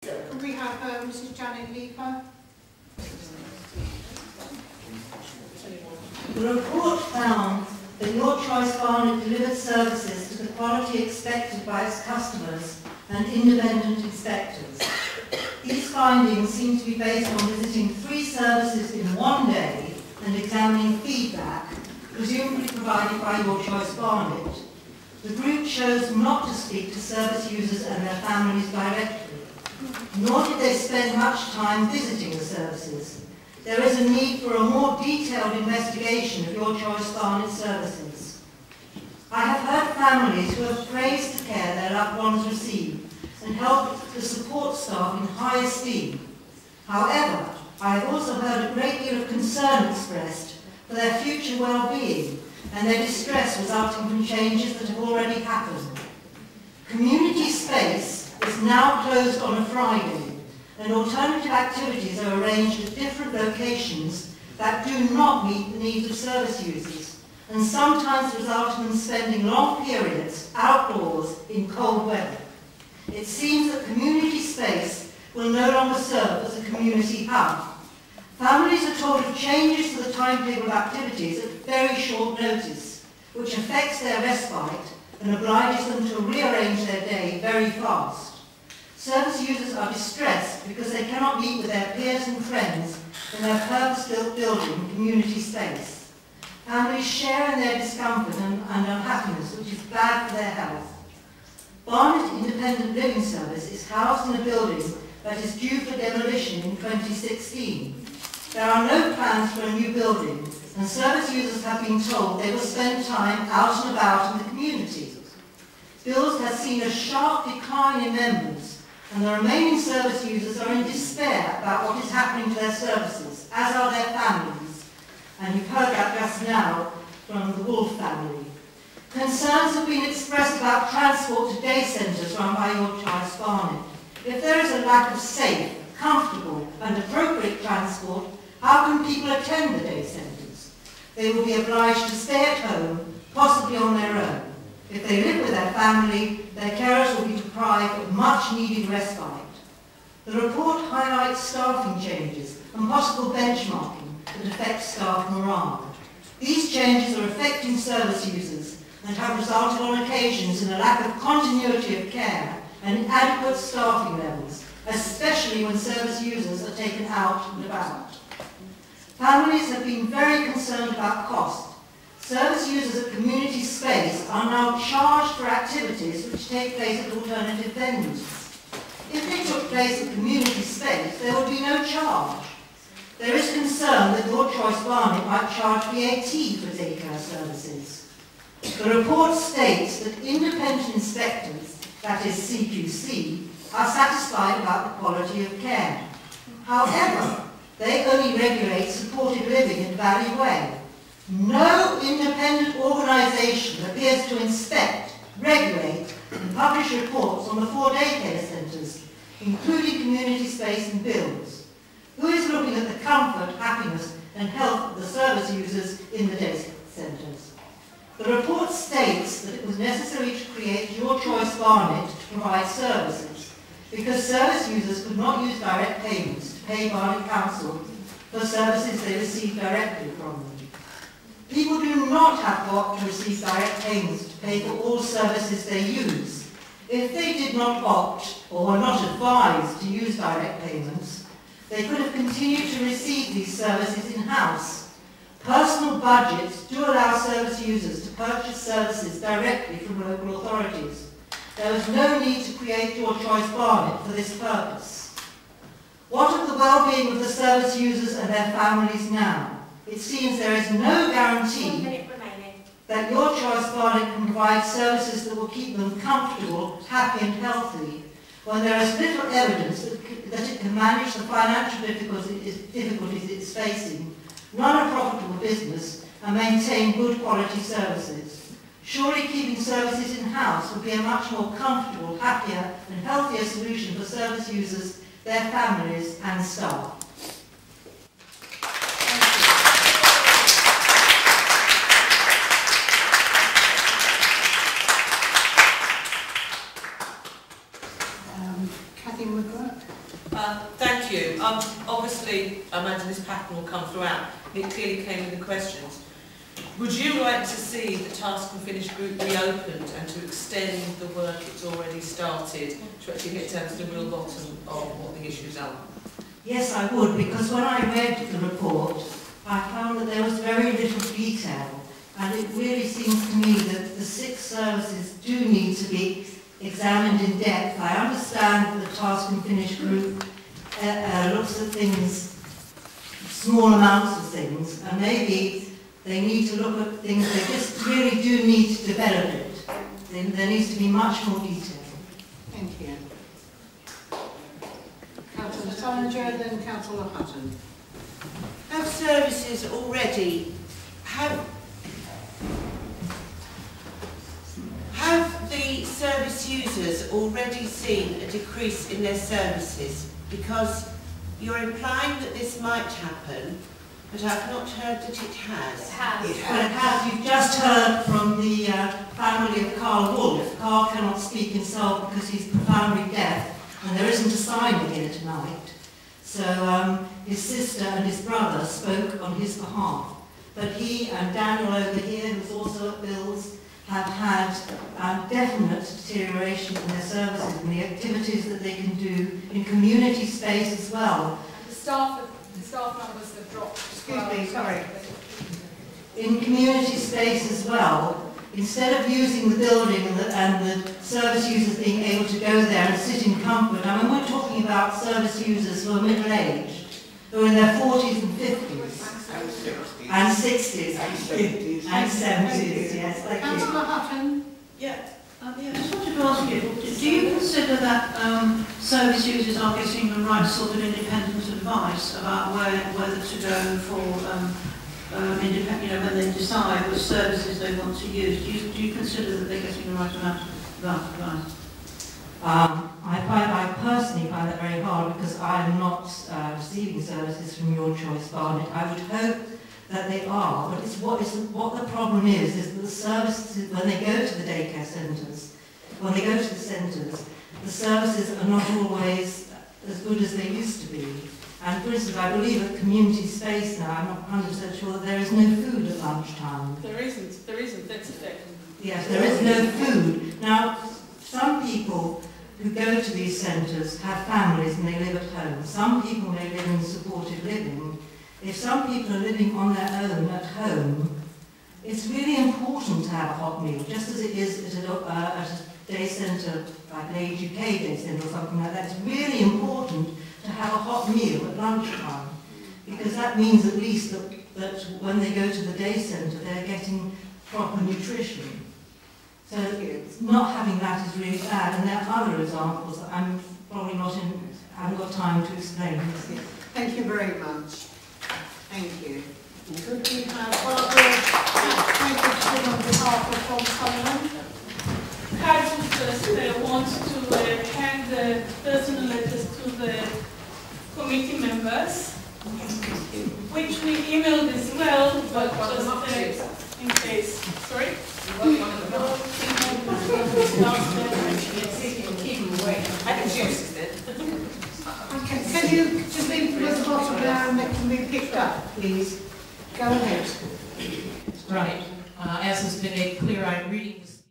Could we have Mrs. Janet Leifer? The report found that your Choice Barnet delivered services to the quality expected by its customers and independent inspectors. These findings seem to be based on visiting 3 services in one day and examining feedback, presumably provided by your Choice Barnet. The group chose not to speak to service users and their families directly, nor did they spend much time visiting the services. There is a need for a more detailed investigation of your Choice Barnet services. I have heard families who have praised the care their loved ones receive and held the support staff in high esteem. However, I have also heard a great deal of concern expressed for their future well-being and their distress resulting from changes that have already happened. Community space is now closed on a Friday, and alternative activities are arranged at different locations that do not meet the needs of service users, and sometimes result in them spending long periods outdoors in cold weather. It seems that community space will no longer serve as a community hub. Families are told of changes to the timetable of activities at very short notice, which affects their respite and obliges them to rearrange their day very fast. Service users are distressed because they cannot meet with their peers and friends in their purpose-built building community space. Families share in their discomfort and unhappiness, which is bad for their health. Barnet Independent Living Service is housed in a building that is due for demolition in 2016. There are no plans for a new building, and service users have been told they will spend time out and about in the community. Bills have seen a sharp decline in members, and the remaining service users are in despair about what is happening to their services, as are their families. And you've heard that just now from the Wolf family. Concerns have been expressed about transport to day centres run by your Choice Barnet. If there is a lack of safe, comfortable and appropriate transport, how can people attend the day centres? They will be obliged to stay at home, possibly on their own. If they live with their family, their carers will be deprived of much-needed respite. The report highlights staffing changes and possible benchmarking that affect staff morale. These changes are affecting service users and have resulted on occasions in a lack of continuity of care and inadequate staffing levels, especially when service users are taken out and about. Families have been very concerned about cost. Service users at community space are now charged for activities which take place at alternative venues. If they took place at community space, there would be no charge. There is concern that your Choice Barnet might charge VAT for daycare services. The report states that independent inspectors, that is CQC, are satisfied about the quality of care. However, they only regulate supported living in Valley Way. No independent organisation appears to inspect, regulate and publish reports on the 4 daycare centres, including community space and bills. Who is looking at the comfort, happiness and health of the service users in the day centres? The report states that it was necessary to create your Choice Barnet to provide services because service users could not use direct payments to pay Barnet Council for services they received directly from them. People do not have to opt to receive direct payments to pay for all services they use. If they did not opt or were not advised to use direct payments, they could have continued to receive these services in-house. Personal budgets do allow service users to purchase services directly from local authorities. There is no need to create your Choice Barnet for this purpose. What of the well-being of the service users and their families now? It seems there is no guarantee that your Choice Barnet can provide services that will keep them comfortable, happy and healthy, when there is little evidence that it can manage the financial difficulties it's facing, run a profitable business and maintain good quality services. Surely keeping services in-house would be a much more comfortable, happier and healthier solution for service users, their families and staff. McGuirk. Thank you. Obviously, I imagine this pattern will come throughout. It clearly came in the questions. Would you like to see the Task and Finish group reopened and to extend the work it's already started to actually get down to the real bottom of what the issues are? Yes, I would, because when I read the report, I found that there was very little detail, and it really seems to me that the 6 services do need to be examined in depth. I understand that the Task and Finish group looks at things, small amounts of things, and maybe they need to look at things, they just really do need to develop it. There needs to be much more detail. Thank you. Councillor Salinger, then Councillor Hutton. Have services already, have the service users already seen a decrease in their services? Because you're implying that this might happen, but I've not heard that it has. It has. Well, it has. You've just heard from the family of Carl Wolfe. Carl cannot speak himself because he's profoundly deaf, and there isn't a sign here tonight. So his sister and his brother spoke on his behalf. But he and Daniel over here, who's also at Bill's, have had definite deterioration in their services and the activities that they can do in community space as well. The staff numbers have dropped. Excuse me, sorry. In community space as well, instead of using the building and the service users being able to go there and sit in comfort, I mean, we're talking about service users who are middle-aged, who are in their 40s and 50s. And 60s. And 70s, yes, thank you. Councillor Hutton. Yeah, I just wanted to ask you, do you consider that service users are getting the right sort of independent advice about whether to go for independent, when they decide which services they want to use? Do you consider that they're getting the right amount of that advice? I personally find that very hard because I'm not receiving services from Your Choice Barnet. I would hope that they are, but what the problem is that the services, when they go to the daycare centres, when they go to the centres, the services are not always as good as they used to be. And for instance, I believe at community space now, I'm not 100% sure that there is no food at lunchtime. There isn't, that's a fact. Yes, there is no food. Now, some people who go to these centres have families and they live at home. Some people may live in supported living. If some people are living on their own at home, it's really important to have a hot meal, just as it is at a day centre, like an Age UK day centre or something like that. It's really important to have a hot meal at lunchtime, because that means at least that when they go to the day centre, they're getting proper nutrition. So not having that is really bad, and there are other examples that I'm probably haven't got time to explain. Thank you very much. Thank you. Could we have Barbara Jacobson on behalf of Sullivan? CADDSS wants to hand the personal letters to the committee members, which we emailed as well, but just in case. Sorry? I can choose it. Can you just leave the bottom there and it can be picked up, please? Go ahead. Right. As has been made clear, I'm reading this.